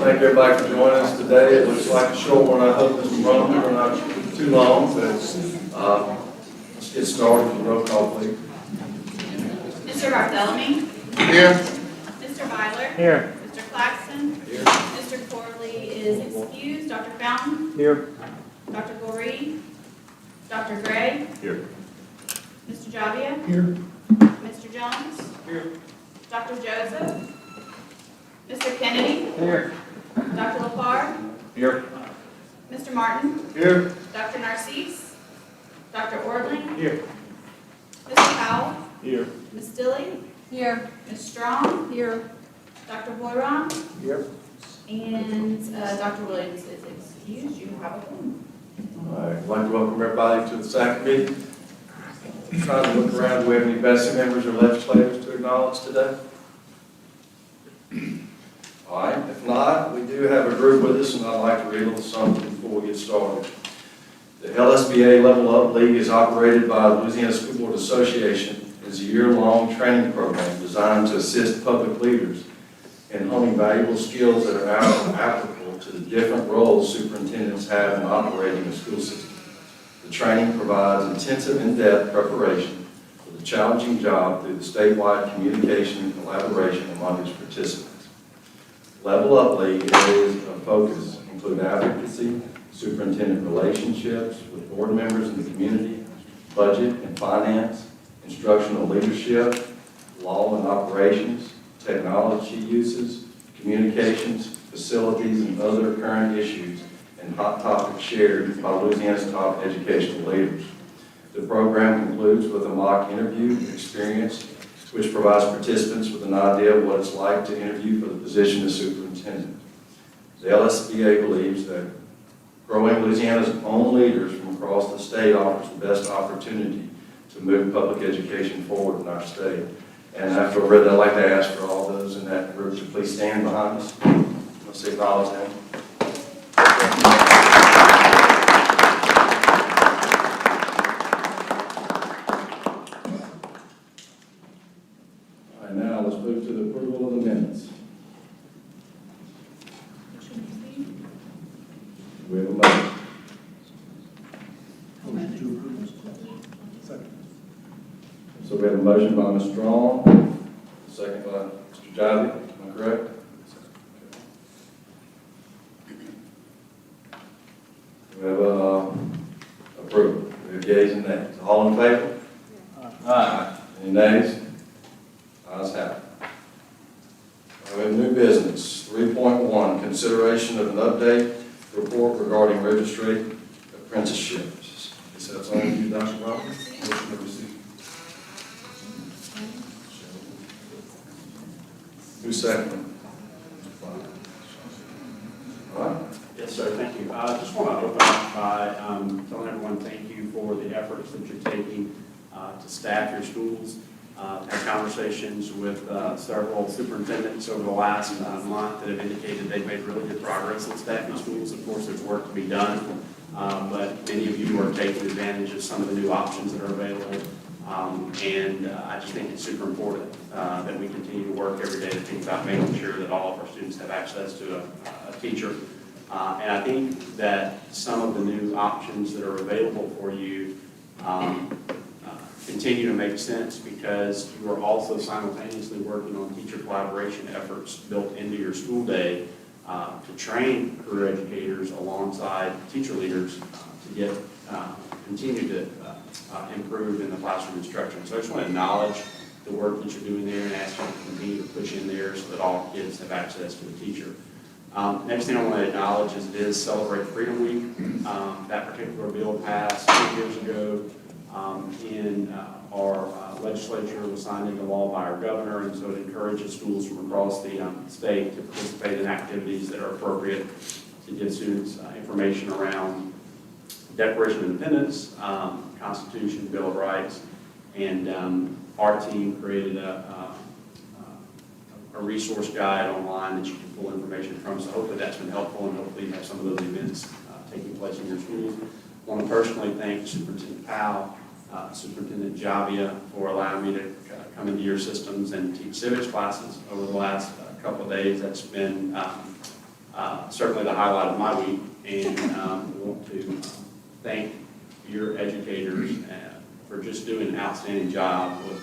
Thank everybody for joining us today. It looks like a short one. I hope this will run through not too long, but let's get started. Roll call, please. Mr. Bartholomew. Here. Mr. Byler. Here. Mr. Claxton. Here. Mr. Corley is excused. Dr. Fountain. Here. Dr. Goree. Dr. Gray. Here. Mr. Javia. Here. Mr. Jones. Here. Dr. Joseph. Mr. Kennedy. Here. Dr. LaPar. Here. Mr. Martin. Here. Dr. Narcisse. Dr. Orling. Here. Mr. Powell. Here. Ms. Dilley. Here. Ms. Strong. Here. Dr. Boyron. Here. And Dr. Williams is excused. You have a quorum. All right. I'd like to welcome everybody to the SAC meeting. Trying to look around. Do we have any BESI members or legislators to acknowledge today? All right. If not, we do have a group with us, and I'd like to read a little something before we get started. The LSBA Level Up League is operated by the Louisiana School Board Association. It's a year-long training program designed to assist public leaders in honing valuable skills that are applicable to the different roles superintendents have in operating a school system. The training provides intensive, in-depth preparation for the challenging job through the statewide communication and collaboration among its participants. Level Up League areas of focus include advocacy, superintendent relationships with board members in the community, budget and finance, instructional leadership, law and operations, technology uses, communications, facilities, and other current issues and hot topics shared by Louisiana's top educational leaders. The program concludes with a mock interview experience which provides participants with an idea of what it's like to interview for the position of superintendent. The LSBA believes that growing Louisiana's own leaders from across the state offers the best opportunity to move public education forward in our state. And after I read that, I'd like to ask for all those in that group to please stand behind us. Let's acknowledge them. All right, now let's move to the approval of the minutes. We have a motion. So we have a motion by Ms. Strong, second by Mr. Jivey, am I correct? We have approval. We have yeas and nays. All in favor? Aye. Any nays? Ayes have it. We have new business, 3.1, consideration of an update report regarding registry apprenticeships. Is that all you, Dr. Roberts? Motion to receive. Who's second? All right. Yes, sir. Thank you. I just want to open up by telling everyone thank you for the efforts that you're taking to staff your schools. Had conversations with several superintendents over the last month that have indicated they've made really good progress in staffing schools. Of course, there's work to be done, but many of you are taking advantage of some of the new options that are available. And I just think it's super important that we continue to work every day to think about making sure that all of our students have access to a teacher. And I think that some of the new options that are available for you continue to make sense because you are also simultaneously working on teacher collaboration efforts built into your school day to train career educators alongside teacher leaders to get continue to improve in the classroom instruction. So I just want to acknowledge the work that you're doing there and ask you to continue to push in there so that all kids have access to a teacher. Next thing I want to acknowledge is it is Celebrate Freedom Week. That particular bill passed 2 years ago in our legislature. It was signed into law by our governor, and so it encourages schools from across the state to participate in activities that are appropriate to give students information around Declaration of Independence, Constitution, Bill of Rights, and our team created a resource guide online that you can pull information from. So hopefully that's been helpful, and hopefully you have some of those events taking place in your schools. I want to personally thank Superintendent Powell, Superintendent Javia for allowing me to come into your systems and teach civics classes over the last couple of days. That's been certainly the highlight of my week, and want to thank your educators for just doing an outstanding job with,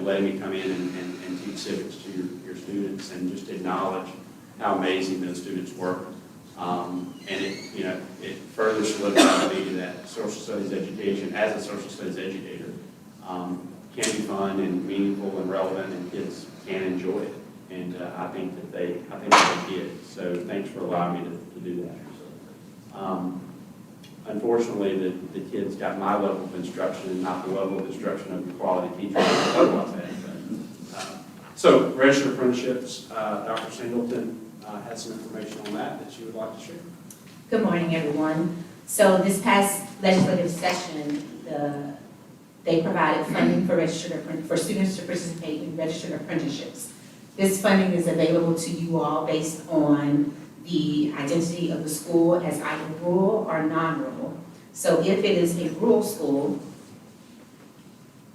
letting me come in and teach civics to your students, and just acknowledge how amazing those students were. And it further solidified me that social studies education, as a social studies educator, can be fun and meaningful and relevant, and kids can enjoy it. And I think that they did. So thanks for allowing me to do that. Unfortunately, the kids got my level of instruction and not the level of instruction of the quality teachers that otherwise had. So registered apprenticeships, Dr. Singleton has some information on that you would like to share. Good morning, everyone. So this past legislative session, they provided funding for students to participate in registered apprenticeships. This funding is available to you all based on the identity of the school as either rural or non-rural. So if it is a rural school,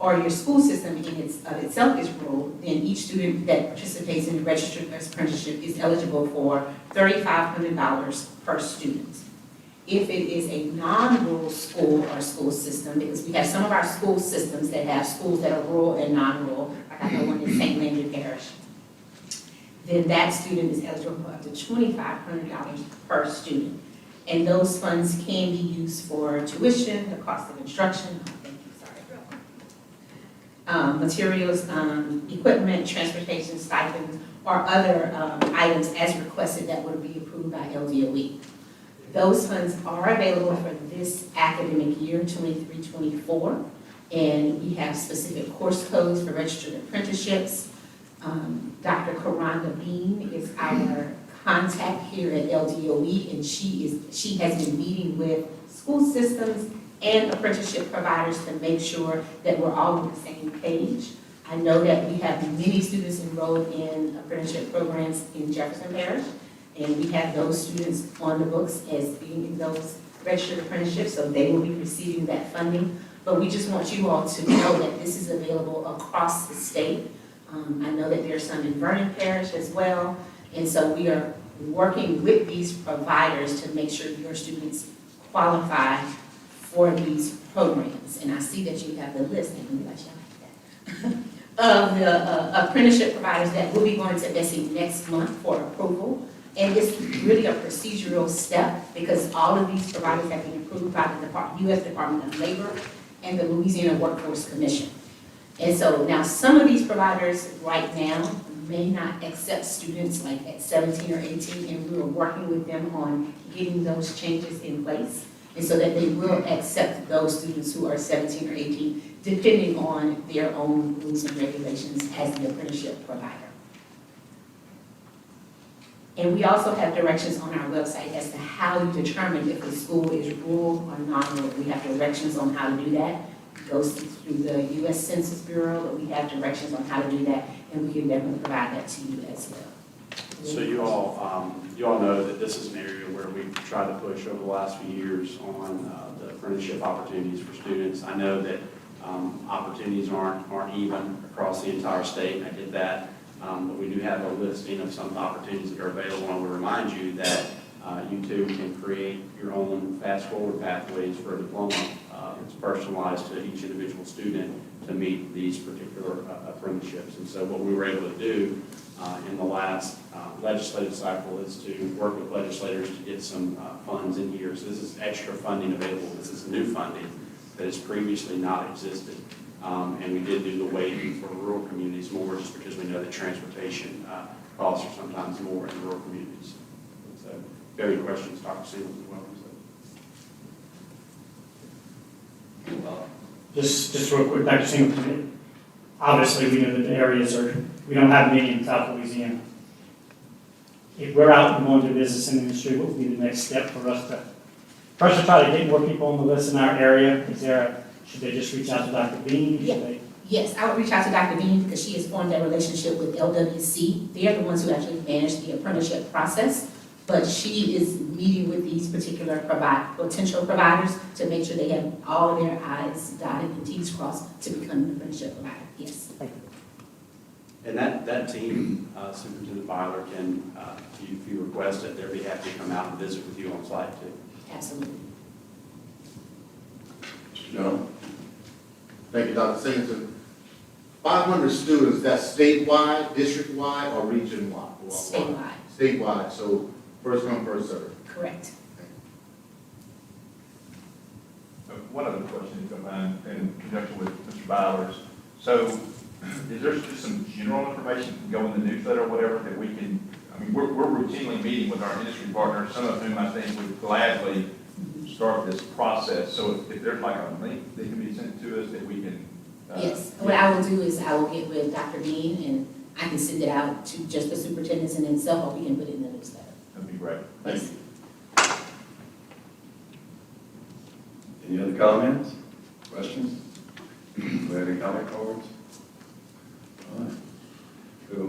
or your school system of itself is rural, then each student that participates in a registered apprenticeship is eligible for $3,500 per student. If it is a non-rural school or school system, because we have some of our school systems that have schools that are rural and non-rural, like I know one in St. Landry Parish, then that student is eligible for up to $2,500 per student. And those funds can be used for tuition, the cost of instruction, materials, equipment, transportation, stipends, or other items as requested that would be approved by LDOE. Those funds are available for this academic year, 23-24, and we have specific course codes for registered apprenticeships. Dr. Karanda Bean is our contact here at LDOE, and she has been meeting with school systems and apprenticeship providers to make sure that we're all on the same page. I know that we have many students enrolled in apprenticeship programs in Jefferson Parish, and we have those students on the books as being in those registered apprenticeships, so they will be receiving that funding. But we just want you all to know that this is available across the state. I know that there's some in Vernon Parish as well, and so we are working with these providers to make sure your students qualify for these programs. And I see that you have the list, of the apprenticeship providers that will be going to Bessie next month for approval. And it's really a procedural step because all of these providers have been approved by the U.S. Department of Labor and the Louisiana Workforce Commission. And so now some of these providers right now may not accept students like at 17 or 18, and we are working with them on getting those changes in place, and so that they will accept those students who are 17 or 18, depending on their own rules and regulations as the apprenticeship provider. And we also have directions on our website as to how you determine if the school is rural or non-rural. We have directions on how to do that. It goes through the U.S. Census Bureau, but we have directions on how to do that, and we can definitely provide that to you as well. So you all know that this is an area where we've tried to push over the last few years on the apprenticeship opportunities for students. I know that opportunities aren't even across the entire state, I get that, but we do have a listing of some of the opportunities that are available. I will remind you that you too can create your own fast-forward pathways for a diploma. It's personalized to each individual student to meet these particular apprenticeships. And so what we were able to do in the last legislative cycle is to work with legislators to get some funds in here. So this is extra funding available. This is new funding that has previously not existed. And we did do the weighting for rural communities more just because we know that transportation costs are sometimes more in rural communities. So if you have any questions, Dr. Singleton, welcome. Just real quick, Dr. Singleton, obviously we know that the areas we don't have many in South Louisiana. If we're out and going to business and industry, what would be the next step for us to, first to try to get more people on the list in our area? Should they just reach out to Dr. Bean? Yes, I would reach out to Dr. Bean because she has formed that relationship with LWC. They are the ones who actually manage the apprenticeship process, but she is meeting with these particular potential providers to make sure they have all of their I's dotted and T's crossed to become an apprenticeship provider. Yes. Thank you. Thank you. Thank you. And that team, Superintendent Byler can, if you request it, they'll be happy to come out and visit with you on site too. Absolutely. Mr. Jones? Thank you, Dr. Singleton. 500 students, that's statewide, district-wide, or region-wide? Statewide. Statewide, so first come, first served. Correct. One other question, if you don't mind, in conjunction with Mr. Byler's. So is there just some general information that can go in the newsletter or whatever that we can, I mean, we're routinely meeting with our industry partners, some of whom I think would gladly start this process. So if there's like a link that can be sent to us that we can. Yes, what I will do is I will get with Dr. Bean and I can send it out to just the superintendents and himself, or we can put it in the newsletter. That'd be great. Thank Yes. you. Any other comments, questions? Do we have any comment cards? All right. We have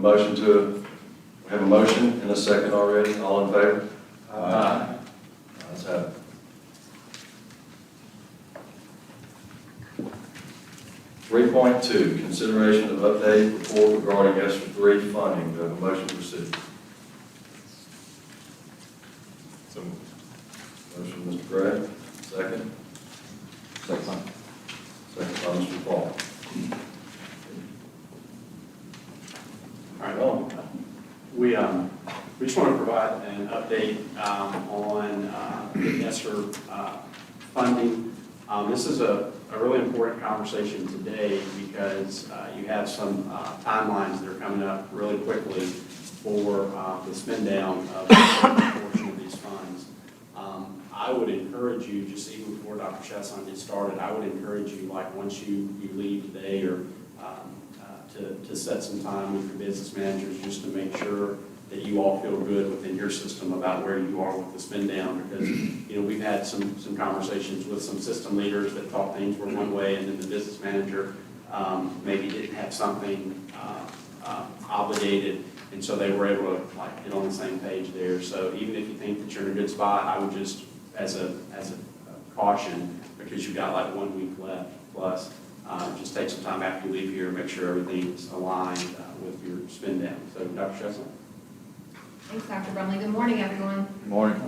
a motion and a second already. All in favor? Aye. Ayes have it. 3.2, consideration of updated report regarding ESSER 3 funding. Do we have a motion to proceed? So, Motion, Mr. Gray. Second. Second by Mr. Paul. All right, well, we just want to provide an update on the ESSER funding. This is a really important conversation today because you have some timelines that are coming up really quickly for the spend down of a portion of these funds. I would encourage you, just even before Dr. Chesson gets started, I would encourage you, like once you leave today or to set some time with your business managers just to make sure that you all feel good within your system about where you are with the spend down, because we've had some conversations with some system leaders that thought things were one way, and then the business manager maybe didn't have something obligated, and so they were able to get on the same page there. So even if you think that you're in a good spot, I would just, as a caution, because you've got like 1 week left plus, just take some time after you leave here, make sure everything's aligned with your spend down. So Dr. Chesson. Thanks, Dr. Brumley. Good morning, everyone. good morning.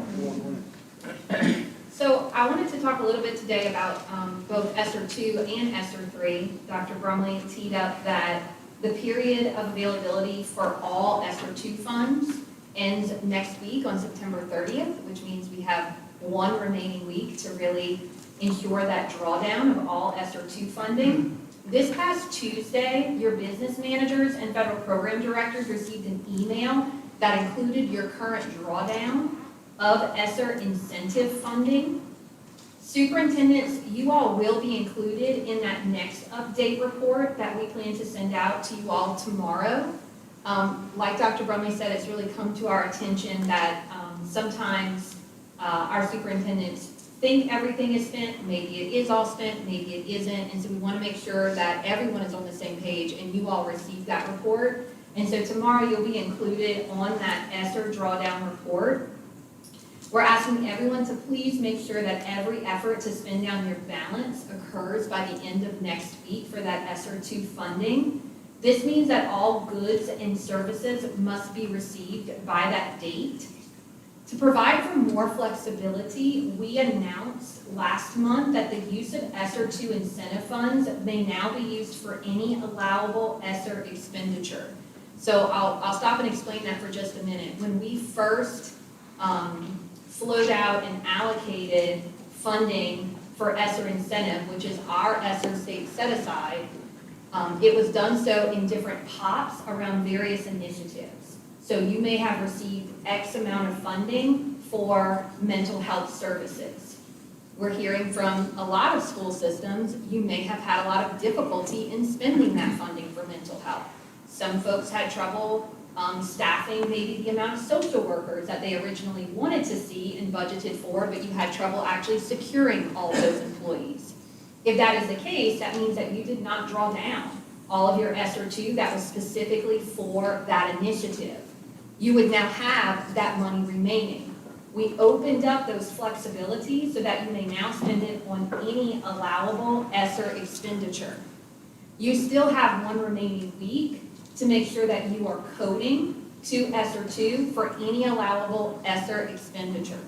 So I wanted to talk a little bit today about both ESSER 2 and ESSER 3. Dr. Brumley teed up that the period of availability for all ESSER 2 funds ends next week on September 30th, which means we have one remaining week to really ensure that drawdown of all ESSER 2 funding. This past Tuesday, your business managers and federal program directors received an email that included your current drawdown of ESSER incentive funding. Superintendents, you all will be included in that next update report that we plan to send out to you all tomorrow. Like Dr. Brumley said, it's really come to our attention that sometimes our superintendents think everything is spent, maybe it is all spent, maybe it isn't, and so we want to make sure that everyone is on the same page and you all receive that report. And so tomorrow you'll be included on that ESSER drawdown report. We're asking everyone to please make sure that every effort to spend down your balance occurs by the end of next week for that ESSER 2 funding. This means that all goods and services must be received by that date. To provide for more flexibility, we announced last month that the use of ESSER 2 incentive funds may now be used for any allowable ESSER expenditure. So I'll stop and explain that for just a minute. When we first flowed out and allocated funding for ESSER incentive, which is our ESSER state set-aside, it was done so in different pots around various initiatives. So you may have received X amount of funding for mental health services. We're hearing from a lot of school systems, you may have had a lot of difficulty in spending that funding for mental health. Some folks had trouble staffing maybe the amount of social workers that they originally wanted to see and budgeted for, but you had trouble actually securing all of those employees. If that is the case, that means that you did not draw down all of your ESSER 2 that was specifically for that initiative. You would now have that money remaining. We opened up those flexibilities so that you may now spend it on any allowable ESSER expenditure. You still have one remaining week to make sure that you are coding to ESSER 2 for any allowable ESSER expenditure.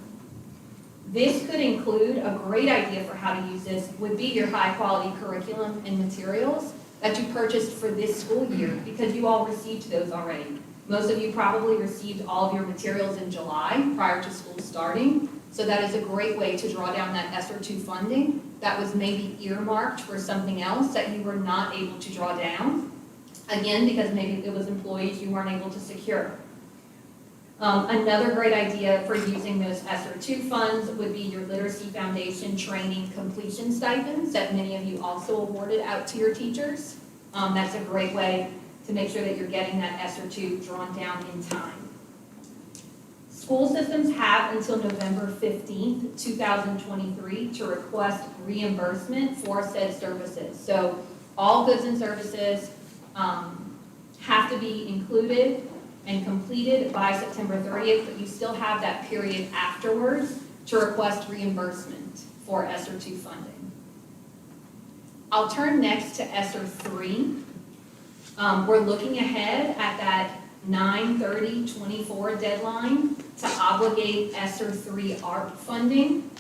This could include, a great idea for how to use this would be your high-quality curriculum and materials that you purchased for this school year, because you all received those already. Most of you probably received all of your materials in July prior to school starting, so that is a great way to draw down that ESSER 2 funding that was maybe earmarked for something else that you were not able to draw down. Again, because maybe it was employees you weren't able to secure. Another great idea for using those ESSER 2 funds would be your Literacy Foundation training completion stipends that many of you also awarded out to your teachers. That's a great way to make sure that you're getting that ESSER 2 drawn down in time. School systems have until November 15th, 2023 to request reimbursement for said services. So all goods and services have to be included and completed by September 30th, but you still have that period afterwards to request reimbursement for ESSER 2 funding. I'll turn next to ESSER 3. We're looking ahead at that 9/30/24 deadline to obligate ESSER 3 ARP funding.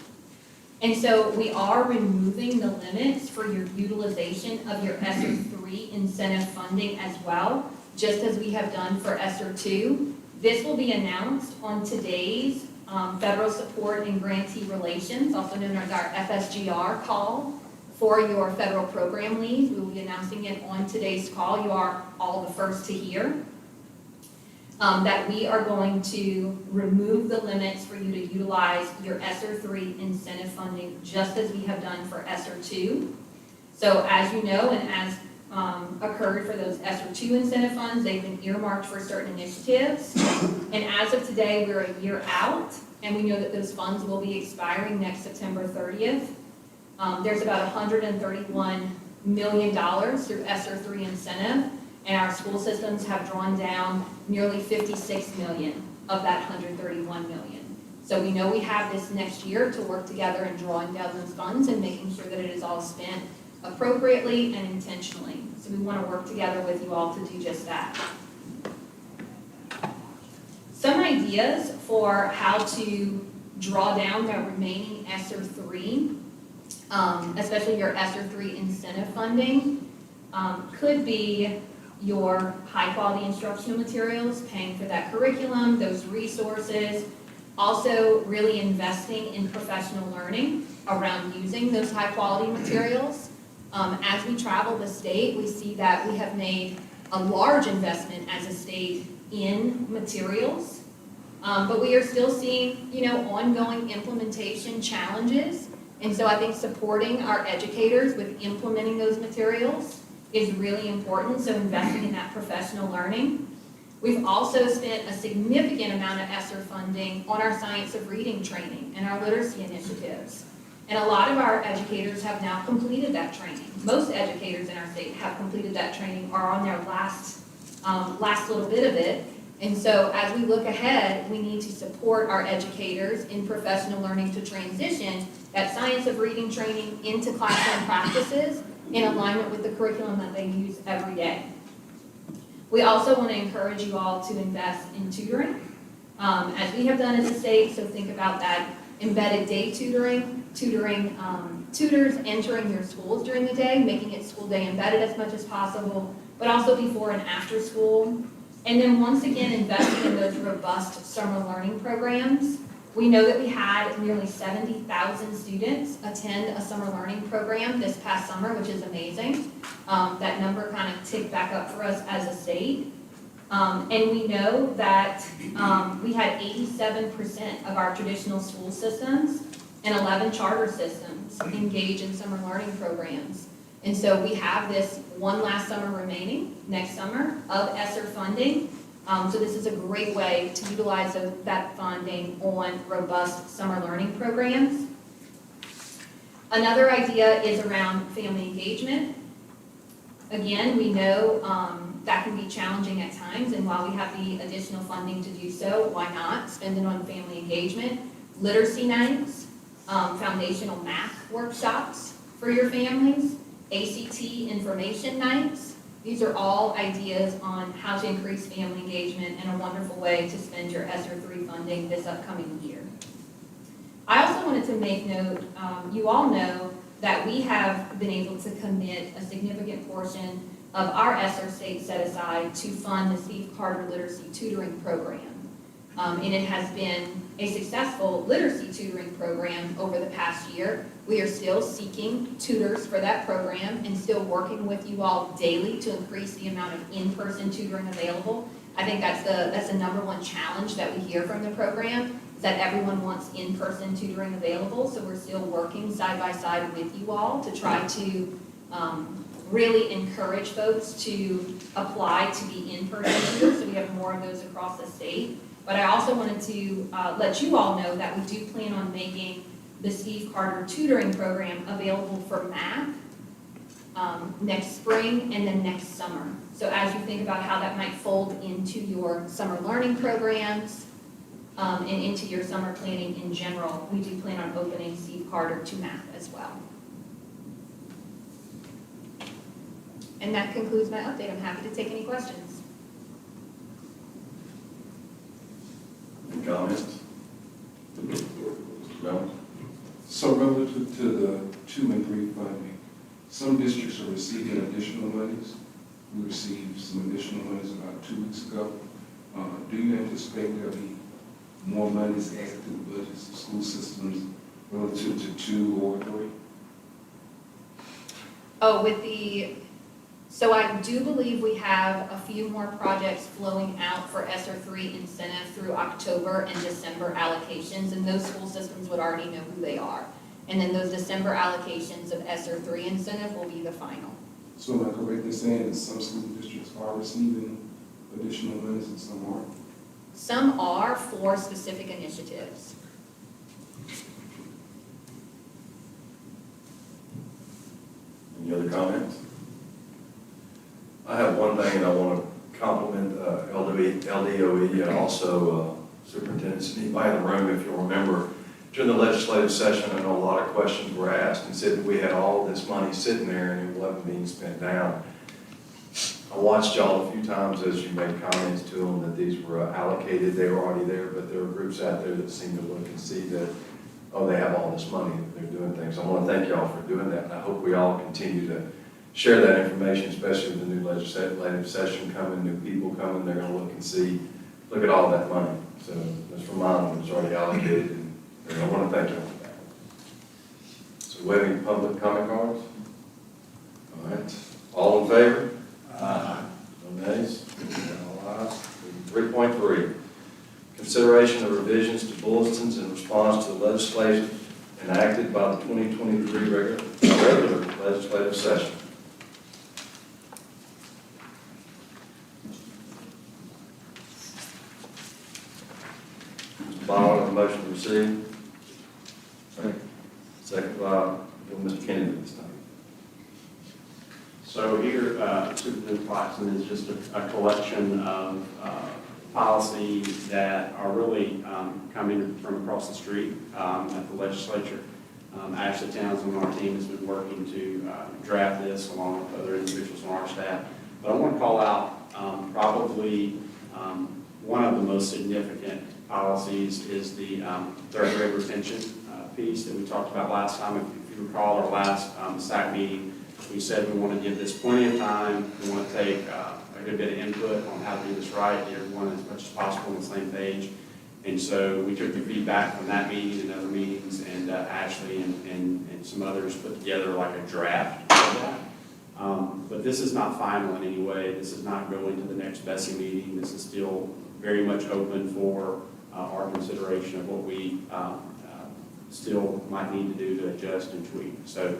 And so we are removing the limits for your utilization of your ESSER 3 incentive funding as well, just as we have done for ESSER 2. This will be announced on today's Federal Support and Grantee Relations, also known as our FSGR call for your federal program leads. We will be announcing it on today's call. You are all the first to hear. That we are going to remove the limits for you to utilize your ESSER 3 incentive funding, just as we have done for ESSER 2. So as you know, and as occurred for those ESSER 2 incentive funds, they've been earmarked for certain initiatives. And as of today, we're a year out, and we know that those funds will be expiring next September 30th. There's about $131 million through ESSER 3 incentive, and our school systems have drawn down nearly $56 million of that $131 million. So we know we have this next year to work together in drawing down those funds and making sure that it is all spent appropriately and intentionally. So we want to work together with you all to do just that. Some ideas for how to draw down the remaining ESSER 3, especially your ESSER 3 incentive funding, could be your high-quality instructional materials, paying for that curriculum, those resources, also really investing in professional learning around using those high-quality materials. As we travel the state, we see that we have made a large investment as a state in materials, but we are still seeing, ongoing implementation challenges. And so I think supporting our educators with implementing those materials is really important, so investing in that professional learning. We've also spent a significant amount of ESSER funding on our science of reading training and our literacy initiatives. And a lot of our educators have now completed that training. Most educators in our state have completed that training or are on their last little bit of it. And so as we look ahead, we need to support our educators in professional learning to transition that science of reading training into classroom practices in alignment with the curriculum that they use every day. We also want to encourage you all to invest in tutoring, as we have done as a state. So think about that embedded day tutoring, tutors entering your schools during the day, making it school day embedded as much as possible, but also before and after school. And then once again, investing in those robust summer learning programs. We know that we had nearly 70,000 students attend a summer learning program this past summer, which is amazing. That number kind of ticked back up for us as a state. And we know that we had 87% of our traditional school systems and 11 charter systems engage in summer learning programs. And so we have this one last summer remaining, next summer, of ESSER funding. So this is a great way to utilize that funding on robust summer learning programs. Another idea is around family engagement. Again, we know that can be challenging at times, and while we have the additional funding to do so, why not spend it on family engagement? Literacy nights, foundational math workshops for your families, ACT information nights, These are all ideas on how to increase family engagement and a wonderful way to spend your ESSER 3 funding this upcoming year. I also wanted to make note, you all know that we have been able to commit a significant portion of our ESSER state set aside to fund the Steve Carter Literacy Tutoring Program. And it has been a successful literacy tutoring program over the past year. We are still seeking tutors for that program and still working with you all daily to increase the amount of in-person tutoring available. I think that's the number one challenge that we hear from the program, is that everyone wants in-person tutoring available. So we're still working side by side with you all to try to really encourage folks to apply to be in-person tutors, so we have more of those across the state. But I also wanted to let you all know that we do plan on making the Steve Carter tutoring program available for math next spring and then next summer. So as you think about how that might fold into your summer learning programs and into your summer planning in general, we do plan on opening Steve Carter to math as well. And that concludes my update. I'm happy to take any questions. Any comments? No? So relative to the 2 and 3 funding, some districts are receiving additional monies. We received some additional monies about 2 weeks ago. Do you anticipate there'll be more monies added to the budgets of school systems relative to 2 or 3? Oh, so I do believe we have a few more projects flowing out for ESSER 3 incentive through October and December allocations, and those school systems would already know who they are. And then those December allocations of ESSER 3 incentive will be the final. So am I correct in saying that some school districts are receiving additional monies and some aren't? Some are for specific initiatives. Any other comments? I have one thing, and I want to compliment LDOE and also superintendents and anybody in the room. If you'll remember, during the legislative session, I know a lot of questions were asked and said that we had all this money sitting there and it wasn't being spent down. I watched y'all a few times as you made comments to them that these were allocated, they were already there, but there were groups out there that seemed to look and see that, oh, they have all this money, they're doing things. I want to thank y'all for doing that, and I hope we all continue to share that information, especially with the new legislative session coming, new people coming, they're going to look and see, look at all that money. So let's remind them it's already allocated, and I want to thank you for that. So, we have any public comment cards? All right. All in favor? Aye. No nays? All ayes. 3.3, consideration of revisions to bulletins in response to the legislation enacted by the 2023 regular legislative session. Mr. Ball, a motion to receive. Second by Mr. Kennedy this time. So here, Superintendent Claxton is just a collection of policies that are really coming from across the street at the legislature. Ashley Townsend on our team has been working to draft this along with other individuals on our staff. But I want to call out probably one of the most significant policies is the third grade retention piece that we talked about last time. If you recall our last SAC meeting, we said we want to give this plenty of time. We want to take a good bit of input on how to do this right, get everyone as much as possible on the same page. And so we took the feedback from that meeting and other meetings, and Ashley and some others put together like a draft of that. But this is not final in any way. This is not going to the next BESI meeting. This is still very much open for our consideration of what we still might need to do to adjust and tweak. So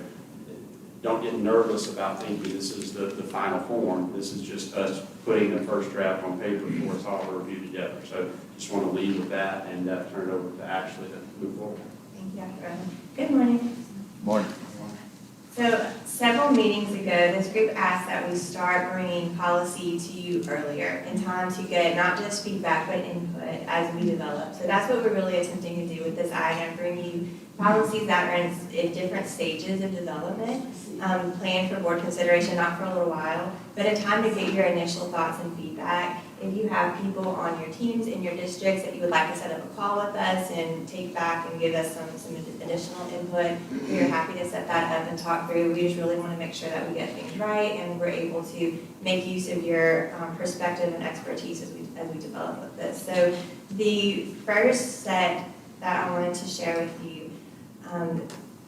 don't get nervous about thinking this is the final form. This is just us putting the first draft on paper before it's all reviewed together. So just want to lead with that and turn it over to Ashley to move forward. Thank you, Dr. Evans. Good morning. Morning. So Several meetings ago, this group asked that we start bringing policy to you earlier in time to get not just feedback, but input as we develop. So that's what we're really attempting to do with this item, bring you policies that are in different stages of development, planned for board consideration, not for a little while, but a time to get your initial thoughts and feedback. If you have people on your teams in your districts that you would like to set up a call with us and take back and give us some additional input, we are happy to set that up and talk through. We just really want to make sure that we get things right and we're able to make use of your perspective and expertise as we develop with this. So the first set that I wanted to share with you,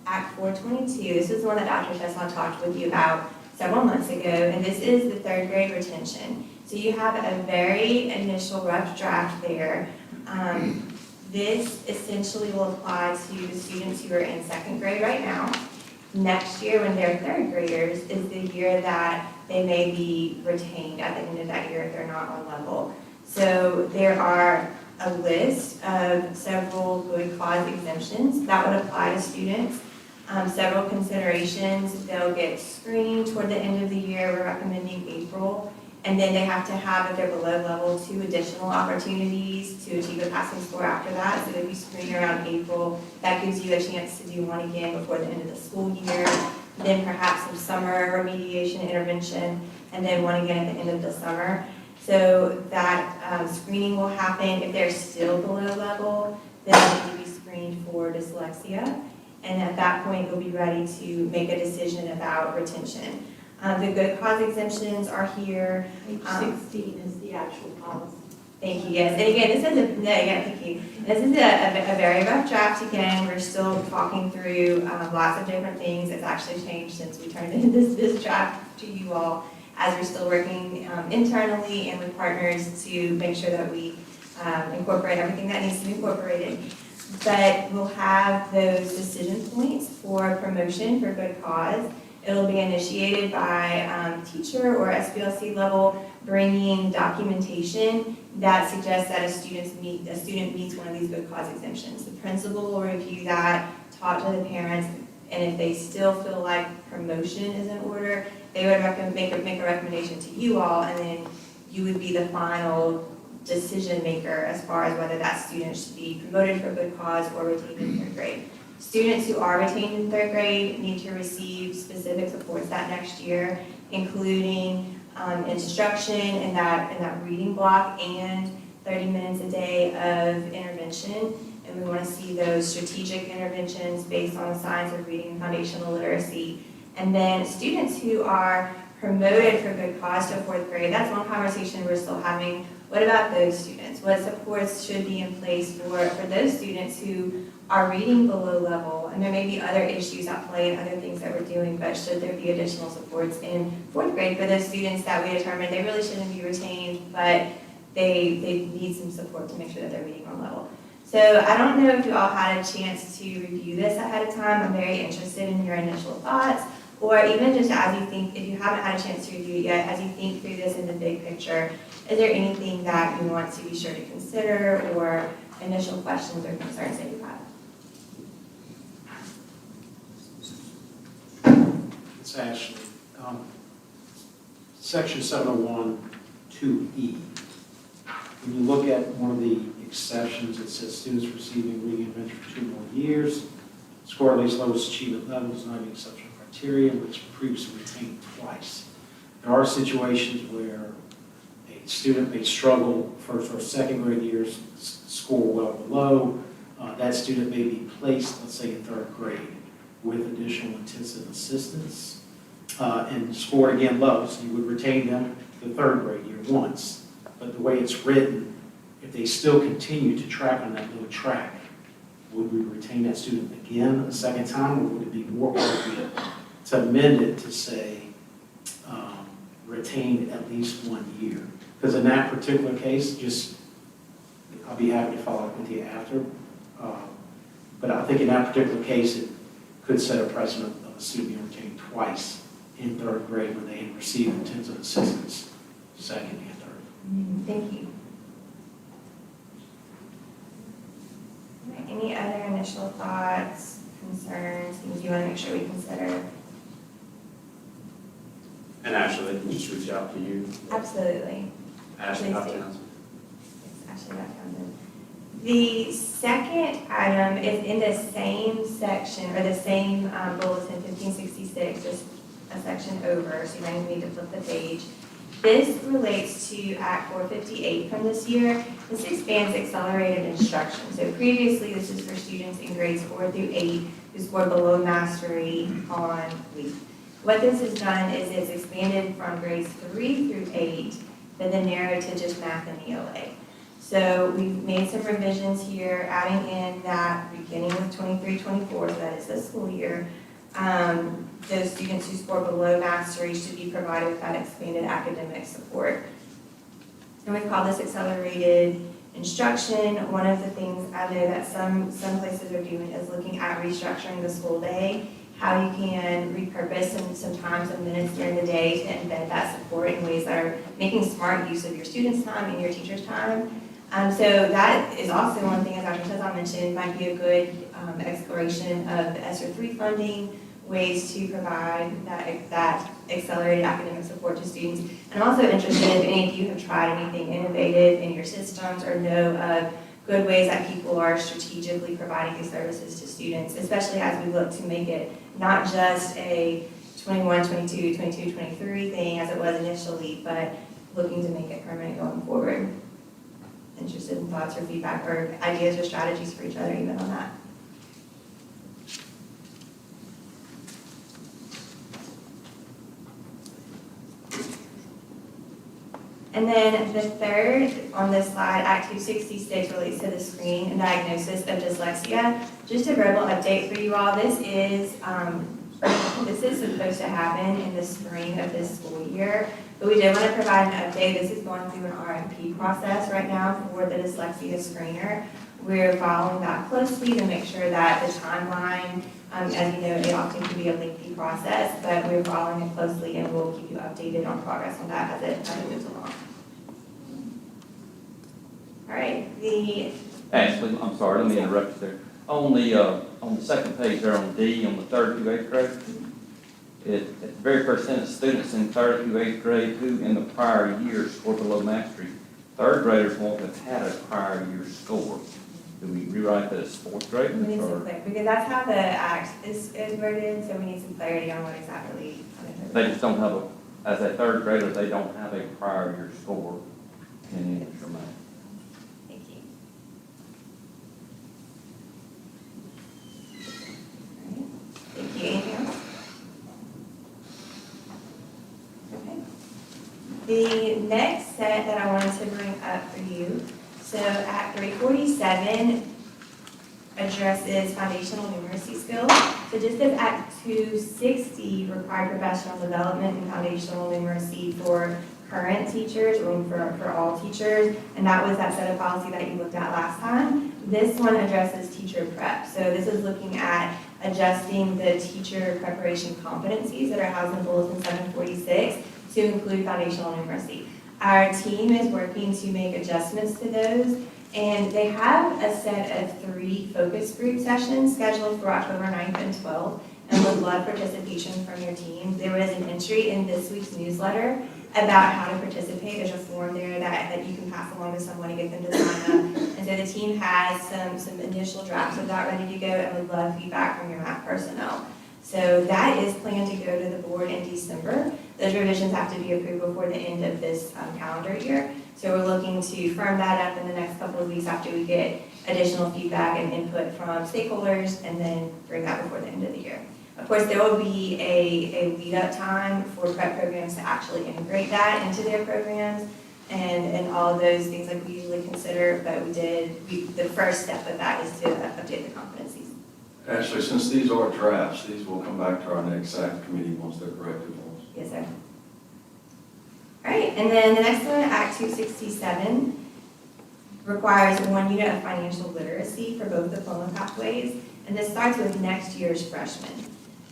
Act 422, this is the one that Dr. Chesson talked with you about several months ago, and this is the third grade retention. So you have a very initial rough draft there. This essentially will apply to the students who are in second grade right now. Next year, when they're third graders, is the year that they may be retained at the end of that year if they're not on level. So there are a list of several good cause exemptions that would apply to students. Several considerations, they'll get screened toward the end of the year, we're recommending April, and then they have to have, if they're below level, 2 additional opportunities to achieve a passing score after that. So if you screen around April, that gives you a chance to do one again before the end of the school year, then perhaps some summer remediation intervention, and then one again at the end of the summer. So that screening will happen. If they're still below level, then they need to be screened for dyslexia. And at that point, you'll be ready to make a decision about retention. The good cause exemptions are here. Page 16 is the actual policy. Thank you, yes. And again, this is a very rough draft. Again, we're still talking through lots of different things. It's actually changed since we turned in this draft to you all, as we're still working internally and with partners to make sure that we incorporate everything that needs to be incorporated. But we'll have those decision points for promotion for good cause. It'll be initiated by teacher or SBLC level, bringing documentation that suggests that a student meets one of these good cause exemptions. The principal will review that, talk to the parents, and if they still feel like promotion is in order, they would make a recommendation to you all, and then you would be the final decision maker as far as whether that student should be promoted for good cause or retained in third grade. Students who are retained in third grade need to receive specific supports that next year, including instruction in that reading block and 30 minutes a day of intervention. And we want to see those strategic interventions based on the science of reading and foundational literacy. And then students who are promoted for good cause to fourth grade, that's one conversation we're still having. What about those students? What supports should be in place for those students who are reading below level? And there may be other issues at play and other things that we're doing, but should there be additional supports in fourth grade for those students that we determined they really shouldn't be retained, but they need some support to make sure that they're reading on level? So I don't know if you all had a chance to review this ahead of time. I'm very interested in your initial thoughts, or even just as you think, if you haven't had a chance to review it yet, as you think through this in the big picture, is there anything that you want to be sure to consider or initial questions or concerns that you have? It's Ashley. Section 701(2)E. When you look at one of the exceptions, it says students receiving reading intervention for 2 more years, score at least lowest achievement levels, not meeting exceptional criteria, which previously retained twice. There are situations where a student may struggle first or second grade years, score well below. That student may be placed, let's say, in third grade with additional intensive assistance and scored again low. So you would retain them the third grade year once. But the way it's written, if they still continue to track on that low track, would we retain that student again a second time, or would it be more appropriate to amend it to say retained at least 1 year? Because in that particular case, I'll be happy to follow up with you after. But I think in that particular case, it could set a precedent of a student being retained twice in third grade when they had received intensive assistance second and third. Thank you. All right, any other initial thoughts, concerns, things you want to make sure we consider? And Ashley, they can just reach out to you, Absolutely. Ashley Please do. Hopkins. It's actually not counted. The second item is in the same section, or the same bulletin, 1566, just a section over, so you might need to flip the page. This relates to Act 458 from this year. This expands accelerated instruction. So previously, this is for students in grades 4 through 8 who scored below mastery on LEAP. What this has done is it's expanded from grades 3 through 8, but then narrowed to just math and ELA. So we've made some revisions here, adding in that beginning with 23-24, so that is this school year, those students who score below mastery should be provided with that expanded academic support. And we've called this accelerated instruction. One of the things I know that some places are doing is looking at restructuring the school day, how you can repurpose some time, some minutes during the day to embed that support in ways that are making smart use of your students' time and your teachers' time. So that is also one thing, as Dr. Tezon mentioned, might be a good exploration of the ESSER 3 funding, ways to provide that accelerated academic support to students. And I'm also interested if any of you have tried anything innovative in your systems or know of good ways that people are strategically providing these services to students, especially as we look to make it not just a 21, 22, 22, 23 thing as it was initially, but looking to make it permanent going forward. Interested in thoughts or feedback or ideas or strategies for each other even on that. And then the third on this slide, Act 266, relates to the screening and diagnosis of dyslexia. Just a verbal update for you all. This is supposed to happen in the spring of this school year, but we did want to provide an update. This is going through an RFP process right now for the dyslexia screener. We're following that closely to make sure that the timeline, as you know, it often can be a lengthy process, but we're following it closely and we'll keep you updated on progress on that as it moves along. All right, Ashley, I'm sorry, let me interrupt you there. On the second page there on D, on the 3rd through 8th grade, at the very first sentence, students in 3rd through 8th grade who in the prior year scored below mastery. 3rd graders won't have had a prior year score. Do we rewrite that as 4th graders? we need some clarity, because that's how the act is worded, so we need some clarity on what exactly. They just don't have as a 3rd grader, they don't have a prior year score in English or math. Thank you. All right. Thank you. Anything else? Okay. The next set that I wanted to bring up for you, so Act 347 addresses foundational numeracy skills. So just as Act 260 required professional development and foundational numeracy for current teachers or for all teachers, and that was that set of policy that you looked at last time. This one addresses teacher prep. So this is looking at adjusting the teacher preparation competencies that are housed in Bulletin 746 to include foundational numeracy. Our team is working to make adjustments to those, and they have a set of 3 focus group sessions scheduled for October 9th and 12th, and would love participation from your team. There was an entry in this week's newsletter about how to participate. There's a form there that you can pass along to someone to get them to sign up. And so the team has some initial drafts of that ready to go, and would love feedback from your math personnel. So that is planned to go to the board in December. Those revisions have to be approved before the end of this calendar year. So we're looking to firm that up in the next couple of weeks after we get additional feedback and input from stakeholders, and then bring that before the end of the year. Of course, there will be a lead-up time for prep programs to actually integrate that into their programs and all of those things like we usually consider, but the first step of that is to update the competencies. Actually, since these are drafts, these will come back to our next ACT committee once they're corrected ones. Yes, sir. All right, and then the next one, Act 267, requires 1 unit of financial literacy for both diploma pathways, and this starts with next year's freshmen.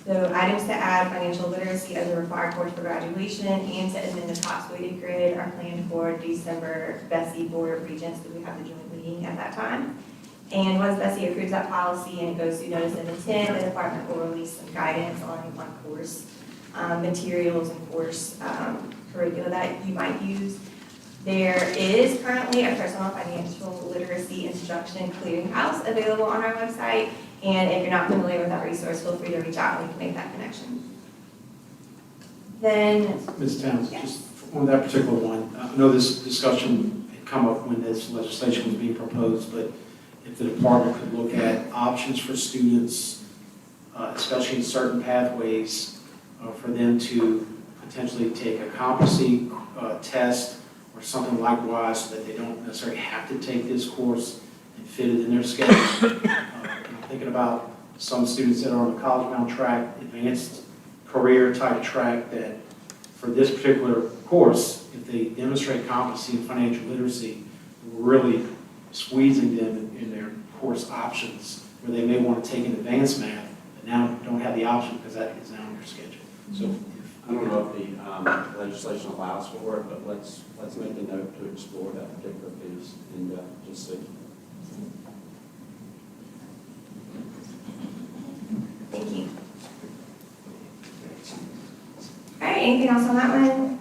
So items to add financial literacy as a required course for graduation and to amend the top weighted grid are planned for December Bessie Board of Regents, because we have the joint meeting at that time. And once Bessie approves that policy and it goes through notice of intent, the department will release some guidance on course materials and course curricula that you might use. There is currently a personal financial literacy instruction clearinghouse available on our website. And if you're not familiar with that resource, feel free to reach out and we can make that connection. Then, Ms. Towns, Yeah. just on that particular one, I know this discussion had come up when this legislation was being proposed, but if the department could look at options for students, especially in certain pathways, for them to potentially take a competency test or something likewise, so that they don't necessarily have to take this course and fit it in their schedule. I'm thinking about some students that are on the college-bound track, advanced career type track, that for this particular course, if they demonstrate competency in financial literacy, we're really squeezing them in their course options, where they may want to take an advanced math, but now don't have the option because that is now on their schedule. So I don't know if the legislation allows for it, but let's make a note to explore that particular piece and just see. thank you. All right, anything else on that one?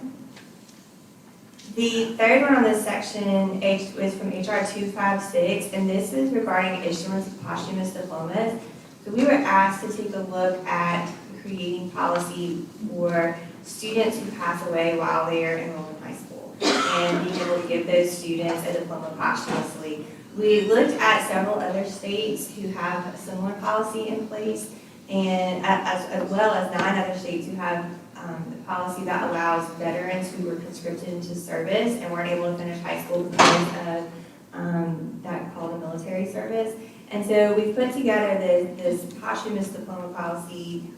The third one on this section is from HR 256, and this is regarding issuance of posthumous diplomas. So we were asked to take a look at creating policy for students who pass away while they are enrolled in high school and being able to give those students a diploma posthumously. We looked at several other states who have a similar policy in place, and as well as 9 other states who have the policy that allows veterans who were conscripted into service and weren't able to finish high school because of that called a military service. And so we've put together this posthumous diploma policy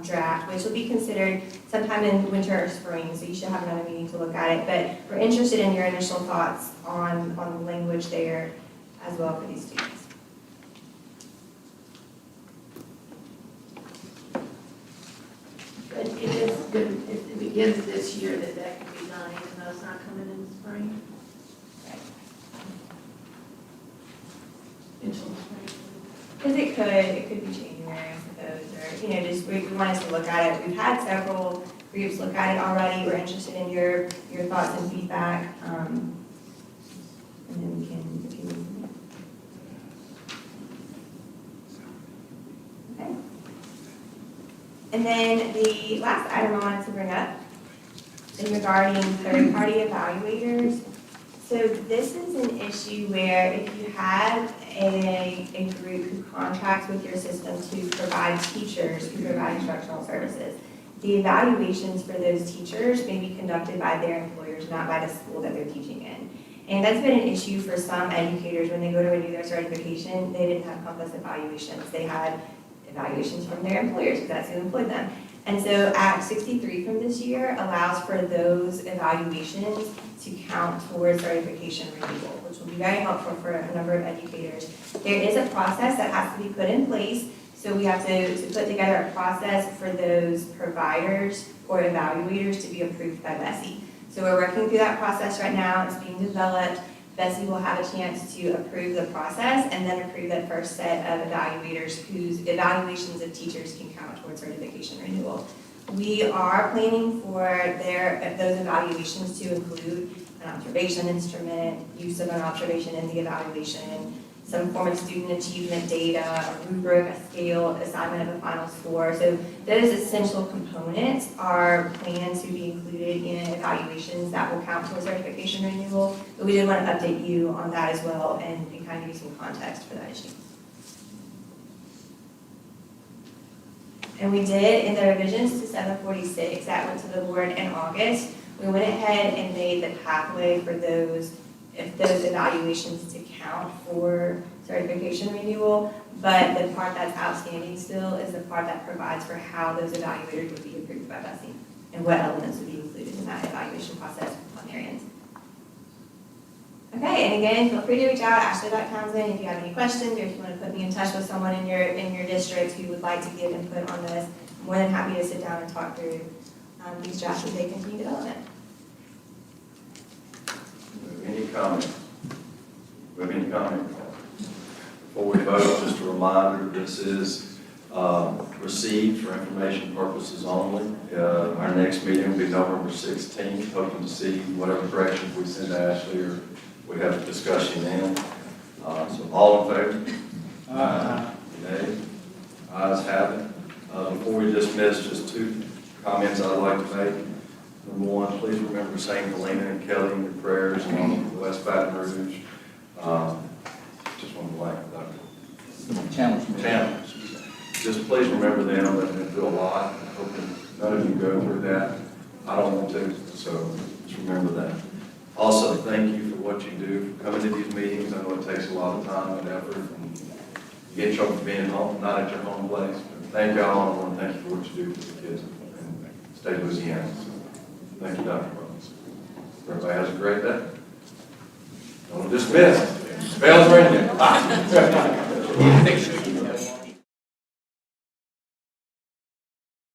draft, which will be considered sometime in winter or spring, so you should have another meeting to look at it. But we're interested in your initial thoughts on the language there as well for these students. But it is good, if it begins this year, that can be done, even though it's not coming in the spring. Until spring. Because it could be January, I suppose, or, just, we wanted to look at it. We've had several groups look at it already. We're interested in your thoughts and feedback. And then we can, if you need. Okay. And then the last item I wanted to bring up is regarding third-party evaluators. So this is an issue where if you have a group who contracts with your system to provide teachers who provide instructional services, the evaluations for those teachers may be conducted by their employers, not by the school that they're teaching in. And that's been an issue for some educators when they go to renew their certification. They didn't have Compass evaluations. They had evaluations from their employers because that's who employed them. And so Act 63 from this year allows for those evaluations to count towards certification renewal, which will be very helpful for a number of educators. There is a process that has to be put in place, so we have to put together a process for those providers or evaluators to be approved by BESI. So we're working through that process right now. It's being developed. BESI will have a chance to approve the process and then approve that first set of evaluators whose evaluations of teachers can count towards certification renewal. We are planning for those evaluations to include an observation instrument, use of an observation in the evaluation, some form of student achievement data, a rubric, a scale, assignment of a final score. So those essential components are planned to be included in evaluations that will count towards certification renewal. But we did want to update you on that as well and kind of give you some context for that issue. And we did, in the revisions to 746 that went to the board in August, we went ahead and made the pathway for those evaluations to count for certification renewal, but the part that's outstanding still is the part that provides for how those evaluators would be approved by BESI and what elements would be included in that evaluation process on their end. Okay, and again, feel free to reach out, Ashley.Townsend, if you have any questions or if you want to put me in touch with someone in your district who would like to give input on this. I'm more than happy to sit down and talk through these drafts as they continue development. Any comment? We have any comment? Before we vote, just a reminder, this is received for information purposes only. Our next meeting will be November 16th, hoping to see whatever corrections we send to Ashley or we have a discussion then. So all in favor? Nay? Ayes have it. Before we dismiss, just two comments I'd like to make. Number one, please remember saying Helena and Kelly in your prayers along with West Baton Rouge. Just one blank, Challenge. Just please remember them, they've been through a lot. I hope that none of you go through that. I don't want to, so just remember that. Also, thank you for what you do, for coming to these meetings. I know it takes a lot of time and effort, and you get in trouble for being home, not at your home place. But thank y'all, and I want to thank you for what you do for the kids in the state of Louisiana. So, thank you, Dr. Burns. Everybody has a great day. Don't dismiss. Bells ringing. Bye.